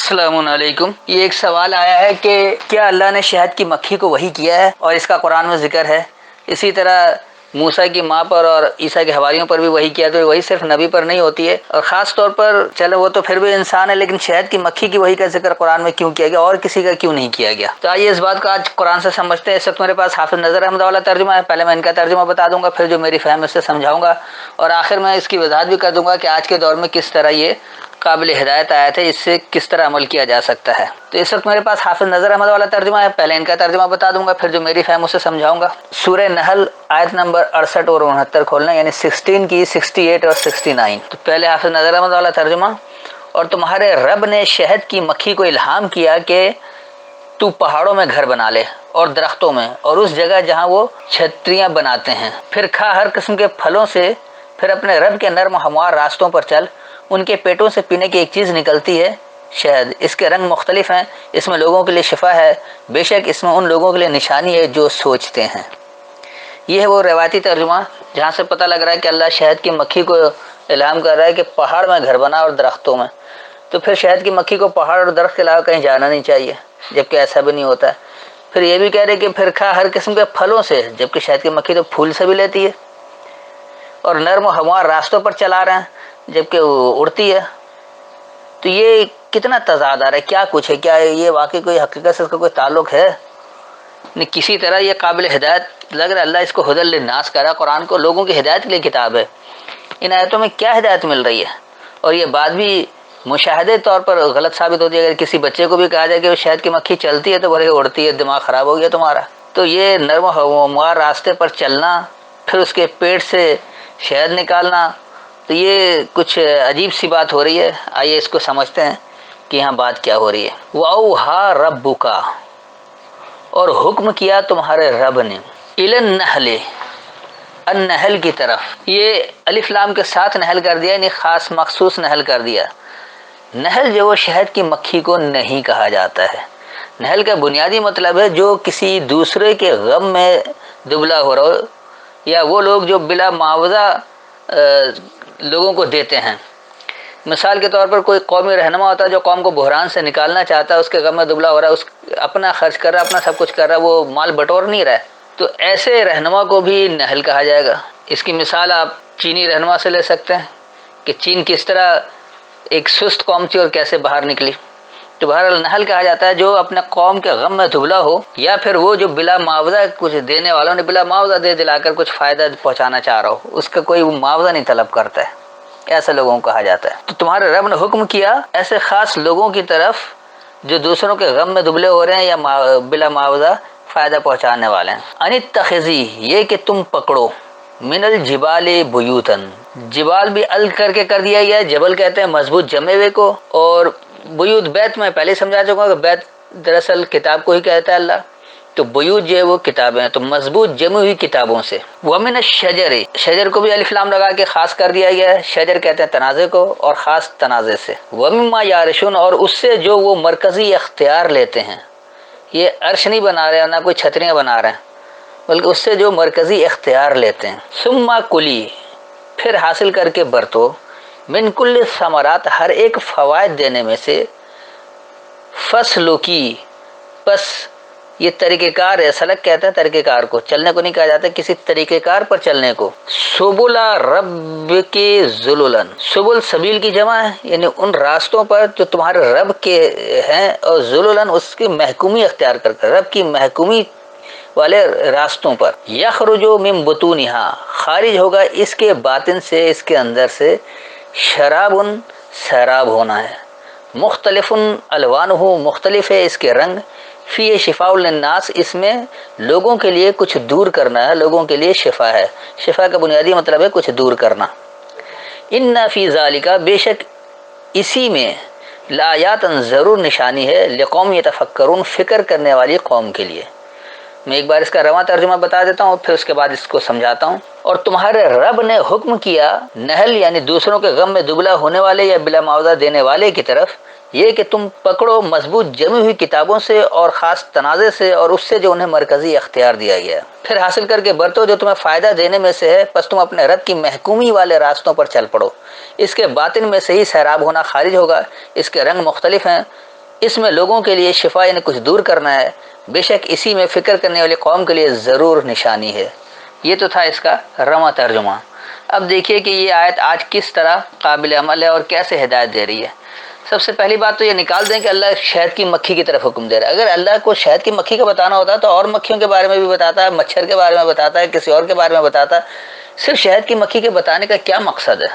السلام علیکم۔ یہ ایک سوال آیا ہے کہ کیا اللہ نے شہد کی مکھی کو وحی کیا ہے اور اس کا قرآن میں ذکر ہے؟ اسی طرح موسیٰ کی ماں پر اور عیسیٰ کے حواریوں پر بھی وحی کیا، تو وہی صرف نبی پر نہیں ہوتی ہے؟ اور خاص طور پر چلو وہ تو پھر بھی انسان ہے، لیکن شہد کی مکھی کی وحی کا ذکر قرآن میں کیوں کیا گیا اور کسی کا کیوں نہیں کیا گیا؟ تو آئیے اس بات کو آج قرآن سے سمجھتے ہیں۔ اس وقت میرے پاس حافظ نظر احمد والا ترجمہ ہے، پہلے میں ان کا ترجمہ بتا دوں گا، پھر جو میری فہم اس سے سمجھاؤں گا، اور آخر میں اس کی وضاحت بھی کر دوں گا کہ آج کے دور میں کس طرح یہ قابل ہدایت آیت ہے، اس سے کس طرح عمل کیا جا سکتا ہے۔ تو اس وقت میرے پاس حافظ نظر احمد والا ترجمہ ہے، پہلے ان کا ترجمہ بتا دوں گا، پھر جو میری فہم اسے سمجھاؤں گا۔ سورہ نحل آیت نمبر 68 اور 69 کھولنا، یعنی 16 کی 68 اور 69۔ تو پہلے حافظ نظر احمد والا ترجمہ: اور تمہارے رب نے شہد کی مکھی کو الہام کیا کہ تو پہاڑوں میں گھر بنا لے اور درختوں میں اور اس جگہ جہاں وہ چھتریاں بناتے ہیں، پھر کھا ہر قسم کے پھلوں سے، پھر اپنے رب کے نرم و ہموار راستوں پر چل۔ ان کے پیٹوں سے پینے کی ایک چیز نکلتی ہے، شہد، اس کے رنگ مختلف ہیں، اس میں لوگوں کے لیے شفا ہے، بے شک اس میں ان لوگوں کے لیے نشانی ہے جو سوچتے ہیں۔ یہ ہے وہ روایتی ترجمہ جہاں سے پتہ لگ رہا ہے کہ اللہ شہد کی مکھی کو الہام کر رہا ہے کہ پہاڑ میں گھر بنا اور درختوں میں۔ تو پھر شہد کی مکھی کو پہاڑ اور درخت کے علاوہ کہیں جانا نہیں چاہیے، جبکہ ایسا بھی نہیں ہوتا ہے۔ پھر یہ بھی کہہ رہے کہ پھر کھا ہر قسم کے پھلوں سے، جبکہ شہد کی مکھی تو پھول سے بھی لیتی ہے، اور نرم و ہموار راستوں پر چلا رہے ہیں، جبکہ وہ اڑتی ہے۔ تو یہ کتنا تضاد آ رہا ہے، کیا کچھ ہے، کیا یہ واقعی کوئی حقیقت سے اس کا کوئی تعلق ہے؟ نہیں، کسی طرح یہ قابل ہدایت لگ رہا ہے۔ اللہ اس کو ہدی للناس کہہ رہا ہے، قرآن کو لوگوں کی ہدایت کے لیے کتاب ہے۔ ان آیتوں میں کیا ہدایت مل رہی ہے؟ اور یہ بات بھی مشاہدے طور پر غلط ثابت ہوتی ہے۔ اگر کسی بچے کو بھی کہا جائے کہ وہ شہد کی مکھی چلتی ہے تو بولے اڑتی ہے، دماغ خراب ہو گیا تمہارا۔ تو یہ نرم و ہموار راستے پر چلنا، پھر اس کے پیٹ سے شہد نکالنا، تو یہ کچھ عجیب سی بات ہو رہی ہے۔ آئیے اس کو سمجھتے ہیں کہ یہاں بات کیا ہو رہی ہے۔ وَأَوْحَىٰ رَبُّكَ، اور حکم کیا تمہارے رب نے، إِلَى النَّحْلِ، النحل کی طرف۔ یہ الف لام کے ساتھ نحل کر دیا، یعنی خاص مخصوص نحل کر دیا۔ نحل جو وہ شہد کی مکھی کو نہیں کہا جاتا ہے۔ نحل کا بنیادی مطلب ہے جو کسی دوسرے کے غم میں دبلا ہو رہا ہو، یا وہ لوگ جو بلا معاوضہ لوگوں کو دیتے ہیں۔ مثال کے طور پر کوئی قومی رہنما ہوتا ہے جو قوم کو بحران سے نکالنا چاہتا ہے، اس کے غم میں دبلا ہو رہا ہے، اپنا خرچ کر رہا ہے، اپنا سب کچھ کر رہا ہے، وہ مال بٹور نہیں رہا ہے، تو ایسے رہنما کو بھی نحل کہا جائے گا۔ اس کی مثال آپ چینی رہنما سے لے سکتے ہیں کہ چین کس طرح ایک سست قوم تھی اور کیسے باہر نکلی۔ تو بہرحال نحل کہا جاتا ہے جو اپنے قوم کے غم میں دبلا ہو، یا پھر وہ جو بلا معاوضہ، کچھ دینے والوں نے بلا معاوضہ دے دلا کر کچھ فائدہ پہنچانا چاہ رہا ہو، اس کا کوئی معاوضہ نہیں طلب کرتا ہے، ایسے لوگوں کو کہا جاتا ہے۔ تو تمہارے رب نے حکم کیا ایسے خاص لوگوں کی طرف جو دوسروں کے غم میں دبلے ہو رہے ہیں یا بلا معاوضہ فائدہ پہنچانے والے ہیں۔ ان اتخذی، یہ کہ تم پکڑو، من الجبال بیوتن، جبال بھی ال کر کے کر دیا گیا ہے، جبل کہتے ہیں مضبوط جمے ہوئے کو، اور بیوت بیت میں پہلے سمجھا چکا کہ بیت دراصل کتاب کو ہی کہتا ہے اللہ، تو بیوت جو ہے وہ کتابیں ہیں، تو مضبوط جمی ہوئی کتابوں سے۔ ومن الشجر، شجر کو بھی الف لام لگا کے خاص کر دیا گیا ہے، شجر کہتے ہیں تنازع کو، اور خاص تنازع سے۔ ومما یارشون، اور اس سے جو وہ مرکزی اختیار لیتے ہیں، یہ عرش نہیں بنا رہے ہیں، نہ کوئی چھتریاں بنا رہے ہیں، بلکہ اس سے جو مرکزی اختیار لیتے ہیں۔ ثم کلی، پھر حاصل کر کے برتو، من کل ثمرات، ہر ایک فوائد دینے میں سے، فسلکی، پس یہ طریقہ کار ہے، سلک کہتے ہیں طریقہ کار کو، چلنے کو نہیں کہا جاتا، کسی طریقہ کار پر چلنے کو۔ سبلا رب کے ذللا، سبل سبیل کی جمع ہے، یعنی ان راستوں پر جو تمہارے رب کے ہیں، اور ذللا اس کی محکومی اختیار کرتا ہے، رب کی محکومی والے راستوں پر۔ یخرج من بطونہا، خارج ہوگا اس کے باطن سے، اس کے اندر سے، شراب، سیراب ہونا ہے، مختلف الوانہ، مختلف ہے اس کے رنگ، فی شفاء للناس، اس میں لوگوں کے لیے کچھ دور کرنا ہے، لوگوں کے لیے شفا ہے۔ شفا کا بنیادی مطلب ہے کچھ دور کرنا۔ ان فی ذالک، بے شک اسی میں، لآیات، ضرور نشانی ہے، لقوم یتفکرون، فکر کرنے والی قوم کے لیے۔ میں ایک بار اس کا رواں ترجمہ بتا دیتا ہوں، پھر اس کے بعد اس کو سمجھاتا ہوں۔ اور تمہارے رب نے حکم کیا، نحل یعنی دوسروں کے غم میں دبلا ہونے والے یا بلا معاوضہ دینے والے کی طرف، یہ کہ تم پکڑو مضبوط جمی ہوئی کتابوں سے اور خاص تنازع سے، اور اس سے جو انہیں مرکزی اختیار دیا گیا ہے، پھر حاصل کر کے برتو جو تمہیں فائدہ دینے میں سے ہے، پس تم اپنے رب کی محکومی والے راستوں پر چل پڑو، اس کے باطن میں سے ہی سیراب ہونا خارج ہوگا، اس کے رنگ مختلف ہیں، اس میں لوگوں کے لیے شفا یعنی کچھ دور کرنا ہے، بے شک اسی میں فکر کرنے والی قوم کے لیے ضرور نشانی ہے۔ یہ تو تھا اس کا رواں ترجمہ۔ اب دیکھیے کہ یہ آیت آج کس طرح قابل عمل ہے اور کیسے ہدایت دے رہی ہے۔ سب سے پہلی بات تو یہ نکال دیں کہ اللہ شہد کی مکھی کی طرف حکم دے رہا ہے۔ اگر اللہ کو شہد کی مکھی کا بتانا ہوتا تو اور مکھیوں کے بارے میں بھی بتاتا ہے، مچھر کے بارے میں بتاتا ہے، کسی اور کے بارے میں بتاتا۔ صرف شہد کی مکھی کے بتانے کا کیا مقصد ہے؟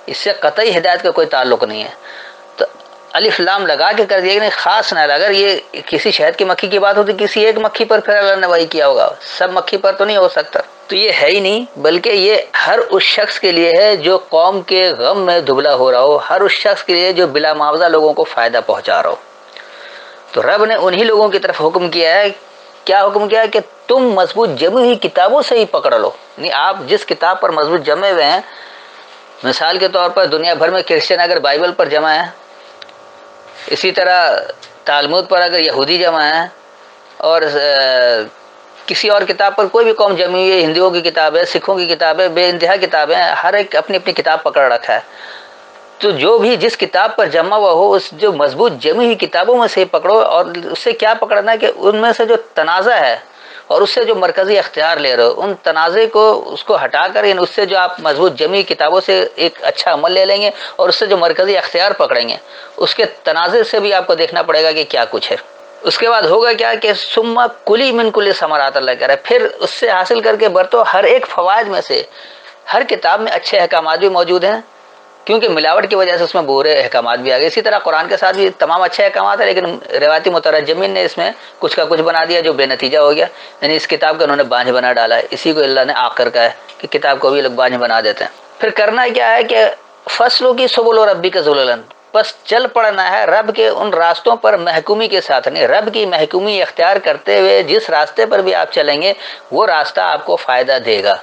اس سے قطعی ہدایت کا کوئی تعلق نہیں ہے۔ تو الف لام لگا کے کر دیا کہ نہیں، خاص نہ، اگر یہ کسی شہد کی مکھی کی بات ہوتی کسی ایک مکھی پر پھر اللہ نے وہی کیا ہوگا، سب مکھی پر تو نہیں ہو سکتا۔ تو یہ ہے ہی نہیں، بلکہ یہ ہر اس شخص کے لیے ہے جو قوم کے غم میں دبلا ہو رہا ہو، ہر اس شخص کے لیے جو بلا معاوضہ لوگوں کو فائدہ پہنچا رہا ہو۔ تو رب نے انہی لوگوں کی طرف حکم کیا ہے، کیا حکم کیا ہے کہ تم مضبوط جمی ہوئی کتابوں سے ہی پکڑ لو، یعنی آپ جس کتاب پر مضبوط جمے ہوئے ہیں، مثال کے طور پر دنیا بھر میں کرسچن اگر بائبل پر جمع ہے، اسی طرح تالمود پر اگر یہودی جمع ہیں، اور کسی اور کتاب پر کوئی بھی قوم جمی ہوئی ہے، ہندوؤں کی کتاب ہے، سکھوں کی کتاب ہے، بے انتہا کتابیں ہیں، ہر ایک اپنی اپنی کتاب پکڑ رکھا ہے۔ تو جو بھی جس کتاب پر جمع ہوا ہو، اس جو مضبوط جمی ہوئی کتابوں میں سے پکڑو، اور اس سے کیا پکڑنا ہے کہ ان میں سے جو تنازع ہے اور اس سے جو مرکزی اختیار لے رہے ہو، ان تنازع کو اس کو ہٹا کر، یعنی اس سے جو آپ مضبوط جمی کتابوں سے ایک اچھا عمل لے لیں گے اور اس سے جو مرکزی اختیار پکڑیں گے، اس کے تنازع سے بھی آپ کو دیکھنا پڑے گا کہ کیا کچھ ہے۔ اس کے بعد ہوگا کیا کہ ثم کلی من کل ثمرات، اللہ کہہ رہا ہے پھر اس سے حاصل کر کے برتو ہر ایک فوائد میں سے۔ ہر کتاب میں اچھے احکامات بھی موجود ہیں، کیونکہ ملاوٹ کی وجہ سے اس میں برے احکامات بھی آ گئے۔ اسی طرح قرآن کے ساتھ بھی تمام اچھے احکامات ہیں، لیکن روایتی مترجمین نے اس میں کچھ کا کچھ بنا دیا جو بے نتیجہ ہو گیا، یعنی اس کتاب کو انہوں نے بانجھ بنا ڈالا ہے۔ اسی کو اللہ نے آخر کہا ہے کہ کتاب کو بھی لوگ بانجھ بنا دیتے ہیں۔ پھر کرنا کیا ہے کہ فصلوں کی سبل و ربی کا ذللا، بس چل پڑنا ہے رب کے ان راستوں پر محکومی کے ساتھ، نہیں، رب کی محکومی اختیار کرتے ہوئے جس راستے پر بھی آپ چلیں گے وہ راستہ آپ کو فائدہ دے گا۔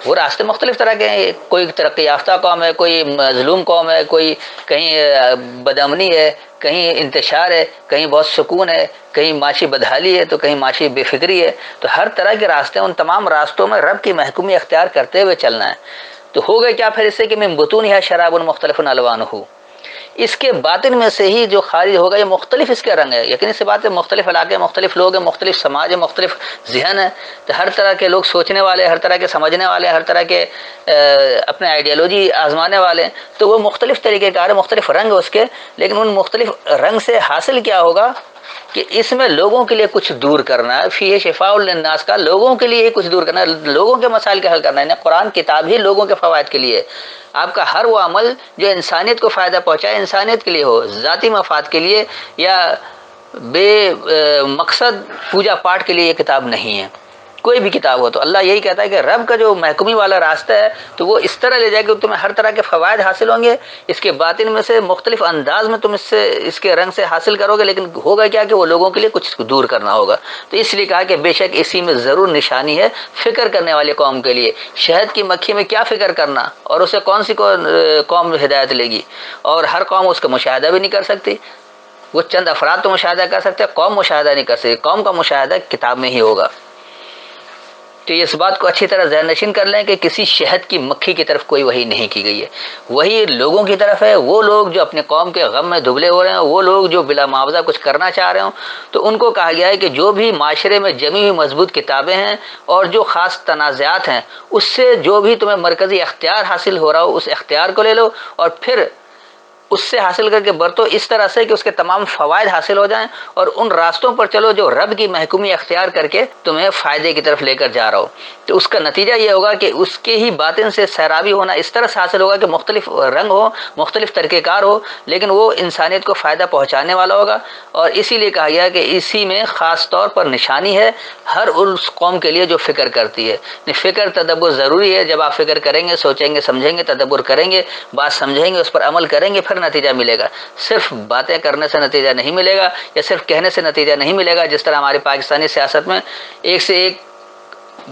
وہ راستے مختلف طرح کے ہیں، کوئی ترقی یافتہ قوم ہے، کوئی مظلوم قوم ہے، کوئی کہیں بدامنی ہے، کہیں انتشار ہے، کہیں بہت سکون ہے، کہیں معاشی بدحالی ہے، تو کہیں معاشی بے فکری ہے۔ تو ہر طرح کے راستے، ان تمام راستوں میں رب کی محکومی اختیار کرتے ہوئے چلنا ہے۔ تو ہوگا کیا پھر اس سے کہ من بطونہا شراب مختلف الوانہ، اس کے باطن میں سے ہی جو خارج ہوگا، یہ مختلف اس کے رنگ ہے۔ یقینی سی بات ہے، مختلف علاقے، مختلف لوگ ہیں، مختلف سماج ہے، مختلف ذہن ہے، تو ہر طرح کے لوگ سوچنے والے، ہر طرح کے سمجھنے والے، ہر طرح کے اپنے آئیڈیالوجی آزمانے والے، تو وہ مختلف طریقے کار ہے، مختلف رنگ ہے اس کے۔ لیکن ان مختلف رنگ سے حاصل کیا ہوگا کہ اس میں لوگوں کے لیے کچھ دور کرنا ہے، فیہ شفاء للناس کا، لوگوں کے لیے ہی کچھ دور کرنا ہے، لوگوں کے مسائل کا حل کرنا ہے۔ قرآن کتاب ہی لوگوں کے فوائد کے لیے، آپ کا ہر وہ عمل جو انسانیت کو فائدہ پہنچائے، انسانیت کے لیے ہو، ذاتی مفاد کے لیے یا بے مقصد پوجا پاٹ کے لیے یہ کتاب نہیں ہے۔ کوئی بھی کتاب ہو تو اللہ یہی کہتا ہے کہ رب کا جو محکومی والا راستہ ہے تو وہ اس طرح لے جائے کہ تمہیں ہر طرح کے فوائد حاصل ہوں گے، اس کے باطن میں سے مختلف انداز میں تم اس کے رنگ سے حاصل کرو گے، لیکن ہوگا کیا کہ وہ لوگوں کے لیے کچھ دور کرنا ہوگا۔ تو اس لیے کہا کہ بے شک اسی میں ضرور نشانی ہے فکر کرنے والی قوم کے لیے۔ شہد کی مکھی میں کیا فکر کرنا، اور اسے کون سی قوم ہدایت لے گی، اور ہر قوم اس کا مشاہدہ بھی نہیں کر سکتی۔ وہ چند افراد تو مشاہدہ کر سکتے، قوم مشاہدہ نہیں کر سکتی، قوم کا مشاہدہ کتاب میں ہی ہوگا۔ تو اس بات کو اچھی طرح ذہن نشین کر لیں کہ کسی شہد کی مکھی کی طرف کوئی وحی نہیں کی گئی ہے، وہی لوگوں کی طرف ہے۔ وہ لوگ جو اپنے قوم کے غم میں دبلے ہو رہے ہیں، وہ لوگ جو بلا معاوضہ کچھ کرنا چاہ رہے ہوں، تو ان کو کہا گیا ہے کہ جو بھی معاشرے میں جمی ہوئی مضبوط کتابیں ہیں اور جو خاص تنازعات ہیں، اس سے جو بھی تمہیں مرکزی اختیار حاصل ہو رہا ہو، اس اختیار کو لے لو اور پھر اس سے حاصل کر کے برتو اس طرح سے کہ اس کے تمام فوائد حاصل ہو جائیں، اور ان راستوں پر چلو جو رب کی محکومی اختیار کر کے تمہیں فائدے کی طرف لے کر جا رہا ہو۔ تو اس کا نتیجہ یہ ہوگا کہ اس کے ہی باطن سے سیرابی ہونا اس طرح سے حاصل ہوگا کہ مختلف رنگ ہو، مختلف طریقہ کار ہو، لیکن وہ انسانیت کو فائدہ پہنچانے والا ہوگا۔ اور اسی لیے کہا گیا کہ اسی میں خاص طور پر نشانی ہے ہر اس قوم کے لیے جو فکر کرتی ہے۔ فکر تدبر ضروری ہے، جب آپ فکر کریں گے، سوچیں گے، سمجھیں گے، تدبر کریں گے، بات سمجھیں گے، اس پر عمل کریں گے، پھر نتیجہ ملے گا۔ صرف باتیں کرنے سے نتیجہ نہیں ملے گا، یا صرف کہنے سے نتیجہ نہیں ملے گا۔ جس طرح ہماری پاکستانی سیاست میں ایک سے ایک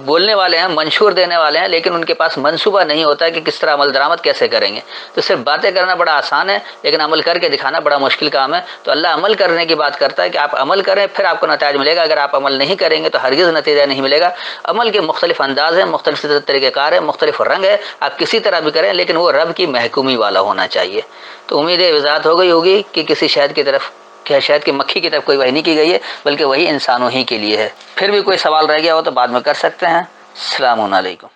بولنے والے ہیں، منشور دینے والے ہیں، لیکن ان کے پاس منصوبہ نہیں ہوتا ہے کہ کس طرح عمل درآمد کیسے کریں گے۔ تو صرف باتیں کرنا بڑا آسان ہے، لیکن عمل کر کے دکھانا بڑا مشکل کام ہے۔ تو اللہ عمل کرنے کی بات کرتا ہے کہ آپ عمل کریں، پھر آپ کو نتائج ملے گا۔ اگر آپ عمل نہیں کریں گے تو ہرگز نتیجہ نہیں ملے گا۔ عمل کے مختلف انداز ہیں، مختلف طریقہ کار ہیں، مختلف رنگ ہے، آپ کسی طرح بھی کریں، لیکن وہ رب کی محکومی والا ہونا چاہیے۔ تو امید ہے وضاحت ہو گئی ہوگی کہ کسی شہد کی طرف کہ شہد کی مکھی کی طرف کوئی وحی نہیں کی گئی ہے، بلکہ وہی انسانوں ہی کے لیے ہے۔ پھر بھی کوئی سوال رہ گیا ہو تو بعد میں کر سکتے ہیں۔ السلام علیکم۔